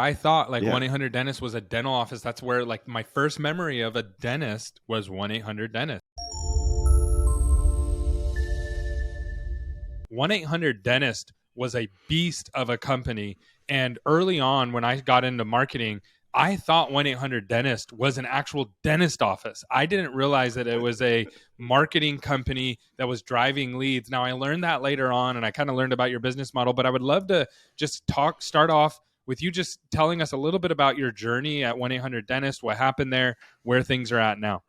I thought like Yeah. 1-800-Dentist was a dental office. That's where like my first memory of a dentist was 1-800-Dentist. 1-800-Dentist was a beast of a company. And early on, when I got into marketing, I thought 1-800-Dentist was an actual dentist office. I didn't realize that it was a marketing company that was driving leads. Now, I learned that later on, and I kind of learned about your business model, but I would love to just start off with you just telling us a little bit about your journey at 1-800-Dentist, what happened there, where things are at now.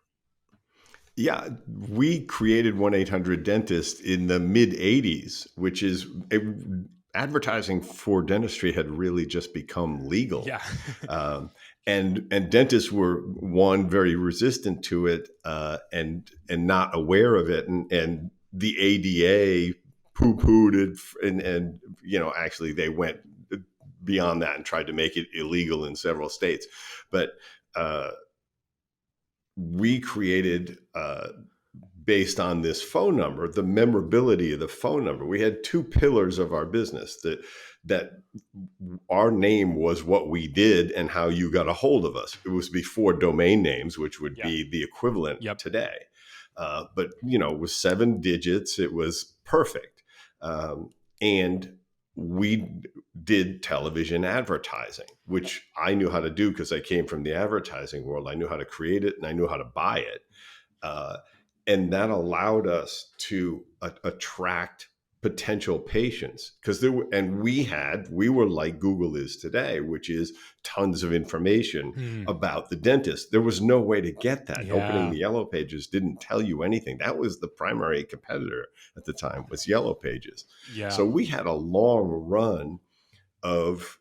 Yeah, we created 1-800-Dentist in the mid 80s, which is advertising for dentistry had really just become legal. Yeah. And dentists were very resistant to it, and not aware of it, and the ADA poo-pooed it, and actually they went beyond that and tried to make it illegal in several states, but we created, based on this phone number, the memorability of the phone number. We had two pillars of our business, that our name was what we did and how you got a hold of us. It was before domain names, which would be the equivalent today. But it was 7 digits. It was perfect. And we did television advertising, which I knew how to do because I came from the advertising world. I knew how to create it and I knew how to buy it. And that allowed us to attract potential patients, because we were like Google is today, which is tons of information about the dentist. There was no way to get that. Yeah. Opening the Yellow Pages didn't tell you anything. That was the primary competitor at the time, was Yellow Pages. Yeah. So we had a long run of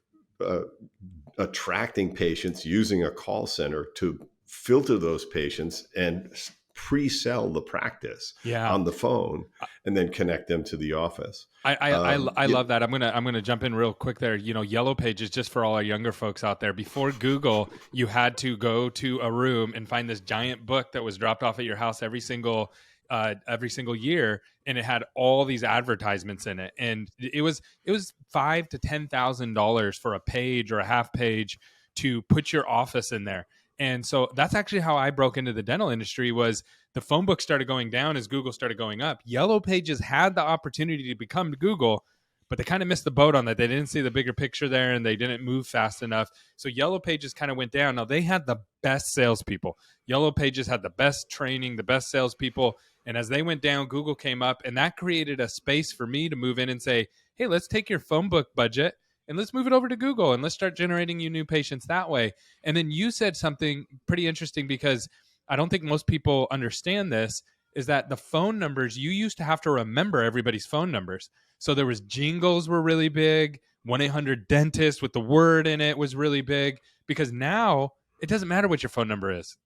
attracting patients using a call center to filter those patients and pre-sell the practice on the phone and then connect them to the office. I love that. I'm gonna jump in real quick there. Yellow Pages, just for all our younger folks out there, before Google, you had to go to a room and find this giant book that was dropped off at your house every single year, and it had all these advertisements in it, and it was $5,000 to $10,000 for a page or a half page to put your office in there. And so that's actually how I broke into the dental industry. Was the phone book started going down as Google started going up. Yellow Pages had the opportunity to become Google, but they kind of missed the boat on that. They didn't see the bigger picture there, and they didn't move fast enough. So Yellow Pages kind of went down. Now, they had the best salespeople. Yellow Pages had the best training, the best salespeople. And as they went down, Google came up, and that created a space for me to move in and say, hey, let's take your phone book budget and let's move it over to Google and let's start generating you new patients that way. And then you said something pretty interesting, because I don't think most people understand this, is that the phone numbers, you used to have to remember everybody's phone numbers. So there was jingles were really big. 1-800-Dentist with the word in it was really big, because now it doesn't matter what your phone number is.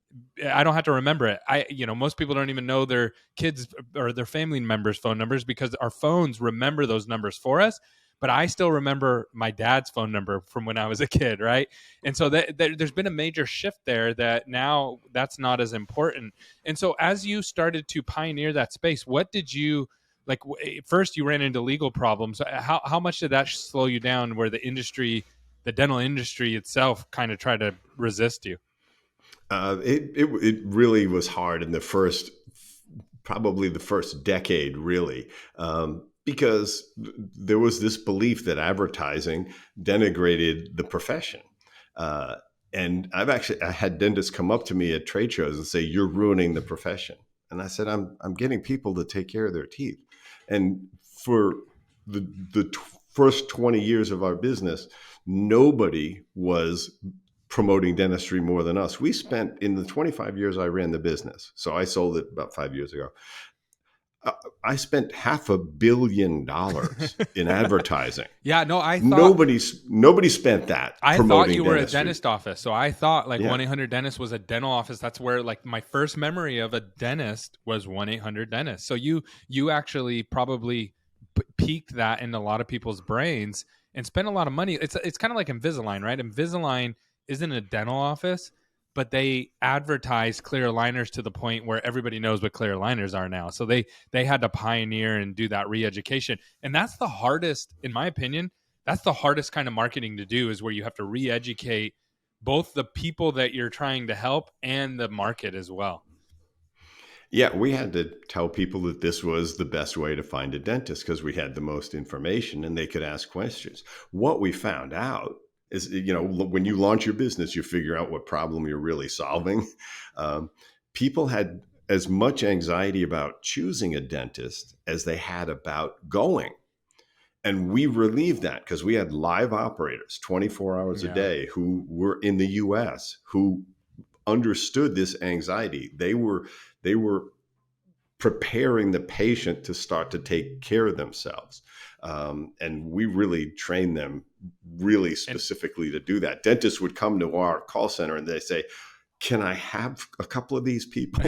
I don't have to remember it. Most people don't even know their kids or their family members' phone numbers, because our phones remember those numbers for us. But I still remember my dad's phone number from when I was a kid, right? And so there's been a major shift there, that now that's not as important. And so as you started to pioneer that space, what did you, like, first you ran into legal problems. How much did that slow you down, where the dental industry itself kind of tried to resist you? It really was hard in probably the first decade, really. Because there was this belief that advertising denigrated the profession. And I had dentists come up to me at trade shows and say, you're ruining the profession. And I said, I'm getting people to take care of their teeth. And for the first 20 years of our business, nobody was promoting dentistry more than us. We spent, in the 25 years I ran the business, so I sold it about 5 years ago, I spent $500 million in advertising. Yeah, no, I thought nobody spent that. I thought you were dentistry. a dentist office, so I thought 1-800-Dentist was a dental office. That's where like my first memory of a dentist was 1-800-Dentist. So you actually probably peaked that in a lot of people's brains and spent a lot of money. It's kind of like Invisalign, right? Invisalign isn't a dental office, but they advertise clear aligners to the point where everybody knows what clear aligners are now. So they had to pioneer and do that re-education. And that's the hardest, in my opinion, that's the hardest kind of marketing to do, is where you have to re-educate both the people that you're trying to help and the market as well. Yeah, we had to tell people that this was the best way to find a dentist because we had the most information and they could ask questions. What we found out is, when you launch your business, you figure out what problem you're really solving. Um, People had as much anxiety about choosing a dentist as they had about going. And we relieved that because we had live operators 24 hours a Yeah. day who were in the US who understood this anxiety. They were preparing the patient to start to take care of themselves. And we really trained them really And specifically to do that. Dentists would come to our call center and they say, can I have a couple of these people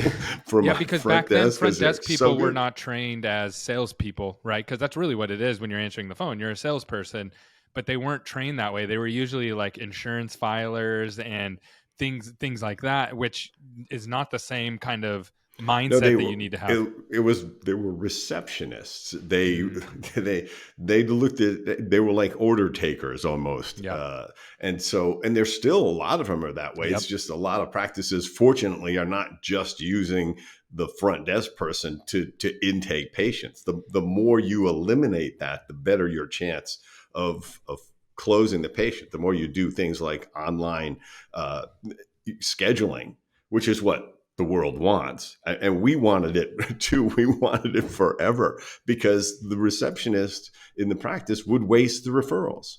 for yeah, my because front back then desk? front Because they're desk so people were good. not trained as salespeople, right? Because that's really what it is when you're answering the phone. You're a salesperson, but they weren't trained that way. They were usually like insurance filers and things like that, which is not the same kind of No, mindset that you need to have. they were receptionists. They Mm, they were like order takers almost. yep. And there's still a lot of them are that way. It's Yep. just a lot of practices, fortunately, are not just using the front desk person to intake patients. The more you eliminate that, the better your chance of closing the patient. The more you do things like online scheduling, which is what the world wants. And we wanted it too. We wanted it forever because the receptionist in the practice would waste the referrals.